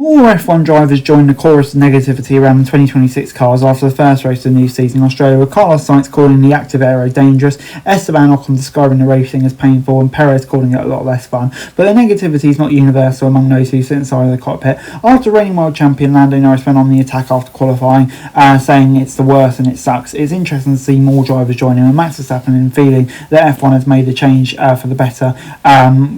All F1 drivers joined the chorus of negativity around the 2026 cars after the first race of the new season in Australia, with Carlos Sainz calling the active aero dangerous, Esteban Ocon describing the racing as painful, and Perez calling it a lot less fun. But the negativity is not universal among those who sit inside of the cockpit. After reigning world champion Lando Norris went on the attack after qualifying, saying it's the worst and it sucks, it's interesting to see more drivers joining, and Max Verstappen in feeling that F1 has made a change for the better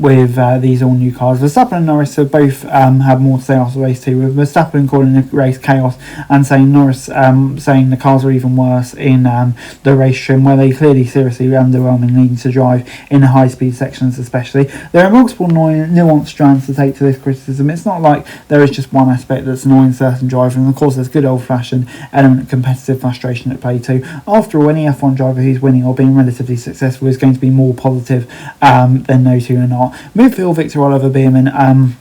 with these all new cars. Verstappen and Norris have both had more to say after race 2, with Verstappen calling the race chaos and saying Norris saying the cars are even worse in the race trim, where they clearly seriously underwhelming needing to drive in the high speed sections especially. There are multiple nuanced strands to take to this criticism. It's not like there is just one aspect that's annoying certain drivers, and of course there's good old fashioned element of competitive frustration at play too. After all, any F1 driver who's winning or being relatively successful is going to be more positive than those who are not. Midfield Victor Oliver Bierman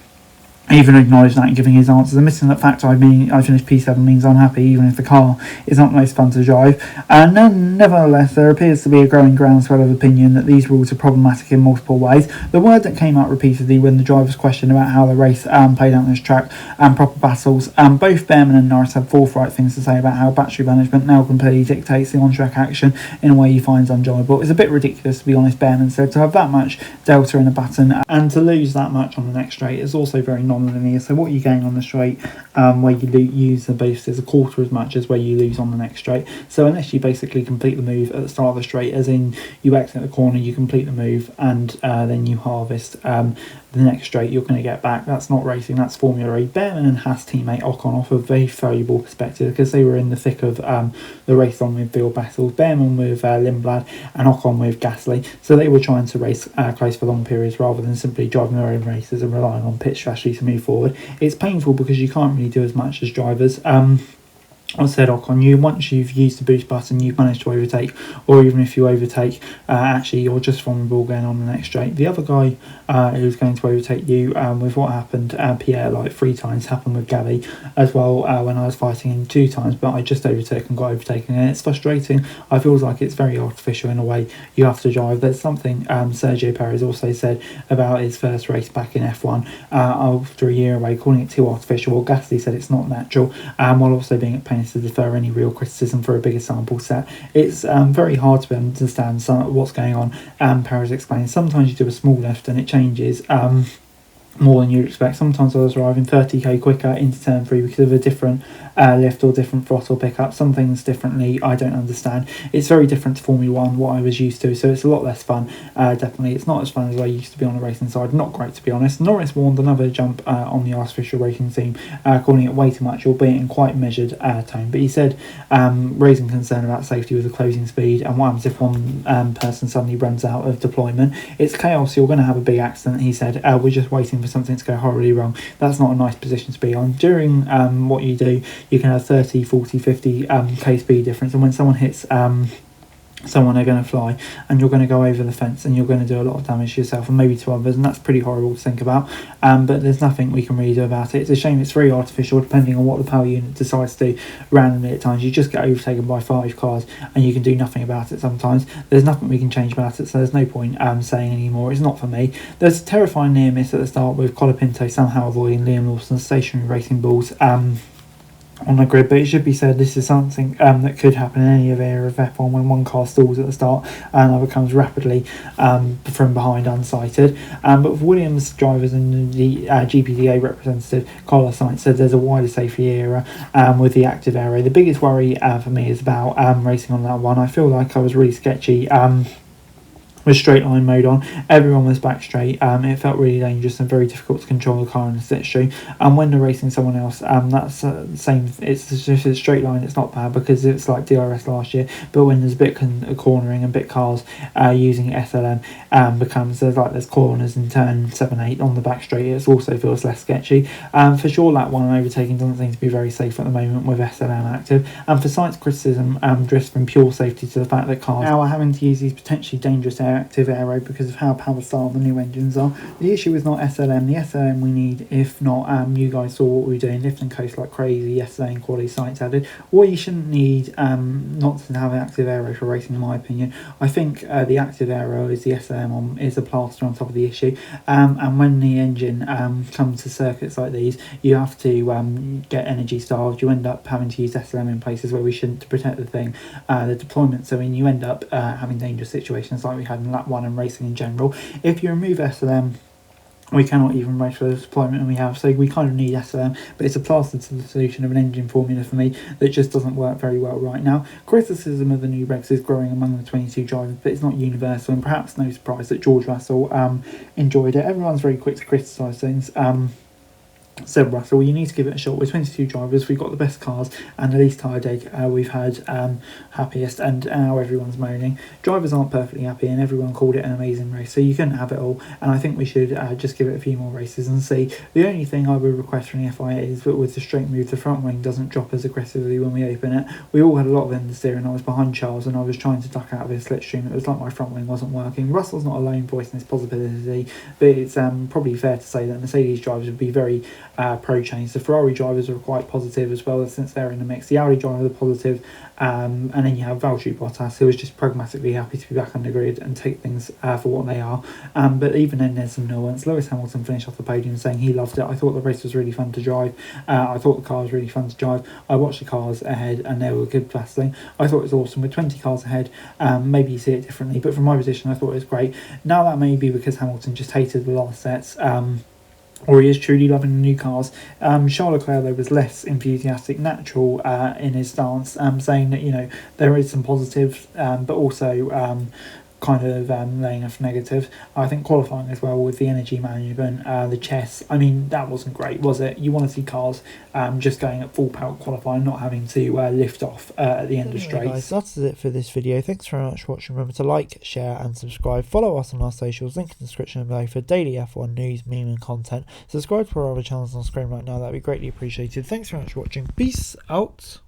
even acknowledged that in giving his answers, admitting that fact I finished P7 means I'm happy even if the car is not the most fun to drive. And nevertheless, there appears to be a growing groundswell of opinion that these rules are problematic in multiple ways. The word that came out repeatedly when the drivers questioned about how the race played out on this track and proper battles, both Behrman and Norris had forthright things to say about how battery management now completely dictates the on-track action in a way he finds enjoyable. It's a bit ridiculous, to be honest, Behrman said, to have that much delta in a button and to lose that much on the next straight is also very non-linear. So what you gain on the straight where you use the boost is a quarter as much as where you lose on the next straight. So unless you basically complete the move at the start of the straight, as in you exit the corner, you complete the move, and then you harvest the next straight, you're going to get back. That's not racing, that's Formula E. Behrman and Haas teammate Ocon offer a very valuable perspective because they were in the thick of the race on midfield battles. Behrman with Lindblad and Ocon with Gasly. So they were trying to race close for long periods rather than simply driving their own races and relying on pit strategy to move forward. It's painful because you can't really do as much as drivers. I said Ocon, once you've used the boost button, you've managed to overtake, or even if you overtake, actually you're just vulnerable going on the next straight. The other guy who's going to overtake you, with what happened, Pierre, like 3 times, happened with Gabby as well when I was fighting him 2 times, but I just overtook and got overtaken, and it's frustrating. I feel like it's very artificial in a way you have to drive. There's something Sergio Perez also said about his first race back in F1 after a year away, calling it too artificial. Well, Gasly said it's not natural, while also being at pains to defer any real criticism for a bigger sample set. It's very hard to understand what's going on. Perez explains, sometimes you do a small left and it changes more than you'd expect. Sometimes I was driving 30k quicker into turn 3 because of a different lift or different throttle pickup. Some things differently I don't understand. It's very different to Formula 1, what I was used to, so it's a lot less fun. Definitely it's not as fun as I used to be on the racing side. Not great, to be honest. Norris warned another jump on the artificial racing team, calling it way too much, albeit in quite measured tone, but he said raising concern about safety with the closing speed and what happens if one person suddenly runs out of deployment. It's chaos, you're going to have a big accident, he said. We're just waiting for something to go horribly wrong. That's not a nice position to be on. During what you do, you can have 30, 40, 50 k speed difference, and when someone hits someone, they're going to fly and you're going to go over the fence and you're going to do a lot of damage to yourself and maybe to others, and that's pretty horrible to think about, but there's nothing we can really do about it. It's a shame, it's very artificial depending on what the power unit decides to do randomly. At times you just get overtaken by 5 cars and you can do nothing about it. Sometimes there's nothing we can change about it, so there's no point saying anymore. It's not for me. There's a terrifying near miss at the start with Colapinto somehow avoiding Liam Lawson's stationary racing balls on the grid, but it should be said this is something that could happen in any area of F1 when one car stalls at the start and another comes rapidly from behind unsighted. But for Williams drivers and the GPDA representative Carlos Sainz said there's a wider safety era with the active aero. The biggest worry for me is about racing on that one. I feel like I was really sketchy with straight line mode on. Everyone was back straight. It felt really dangerous and very difficult to control the car in the slipstream. And when they're racing someone else, that's the same. It's just a straight line. It's not bad because it's like DRS last year. But when there's a bit cornering and bit cars using SLM, there's corners in turn 7, 8 on the back straight. It also feels less sketchy. For sure, lap 1 overtaking doesn't seem to be very safe at the moment with SLM active. And for Sainz criticism drifts from pure safety to the fact that cars now are having to use these potentially dangerous active aero because of how power starved the new engines are. The issue is not SLM. The SLM we need, if not, you guys saw what we were doing, lifting coast like crazy yesterday and quality sites added. Or you shouldn't need not to have active aero for racing, in my opinion. I think the active aero is the SLM is a plaster on top of the issue. And when the engine comes to circuits like these, you have to get energy starved. You end up having to use SLM in places where we shouldn't to protect the thing, the deployment. So when you end up having dangerous situations like we had in lap 1 and racing in general, if you remove SLM, we cannot even race for the deployment, and we have. So we kind of need SLM, but it's a plaster to the solution of an engine formula for me that just doesn't work very well right now. Criticism of the new regs is growing among the 22 drivers, but it's not universal, and perhaps no surprise that George Russell enjoyed it. Everyone's very quick to criticise things. Said Russell, you need to give it a shot. We're 22 drivers, we've got the best cars and the least tyre deg we've had, happiest, and now everyone's moaning. Drivers aren't perfectly happy and everyone called it an amazing race, so you couldn't have it all, and I think we should just give it a few more races and see. The only thing I would request from the FIA is that with the straight move, the front wing doesn't drop as aggressively when we open it. We all had a lot of understeer and I was behind Charles and I was trying to duck out of his slipstream. It was like my front wing wasn't working. Russell's not a lone voice in this positivity, but it's probably fair to say that Mercedes drivers would be very pro change. The Ferrari drivers are quite positive as well, since they're in the mix. The Audi drivers are positive, and then you have Valtteri Bottas, who is just pragmatically happy to be back on the grid and take things for what they are. But even then, there's some nuance. Lewis Hamilton finished off the podium saying he loved it. I thought the race was really fun to drive. I thought the car was really fun to drive. I watched the cars ahead and they were good battling. I thought it was awesome. With 20 cars ahead, maybe you see it differently, but from my position, I thought it was great. Now that may be because Hamilton just hated the last sets, or he is truly loving the new cars. Charles Leclerc, though, was less enthusiastic, natural in his stance, saying that, you know, there is some positives, but also kind of laying off negatives. I think qualifying as well with the energy management, the chess, I mean, that wasn't great, was it? You want to see cars just going at full power qualifying, not having to lift off at the end of straights. Guys, that's it for this video. Thanks very much for watching. Remember to like, share and subscribe. Follow us on our socials, link in the description below for daily F1 news, meme and content. Subscribe to our other channels on screen right now, that'd be greatly appreciated. Thanks very much for watching. Peace out.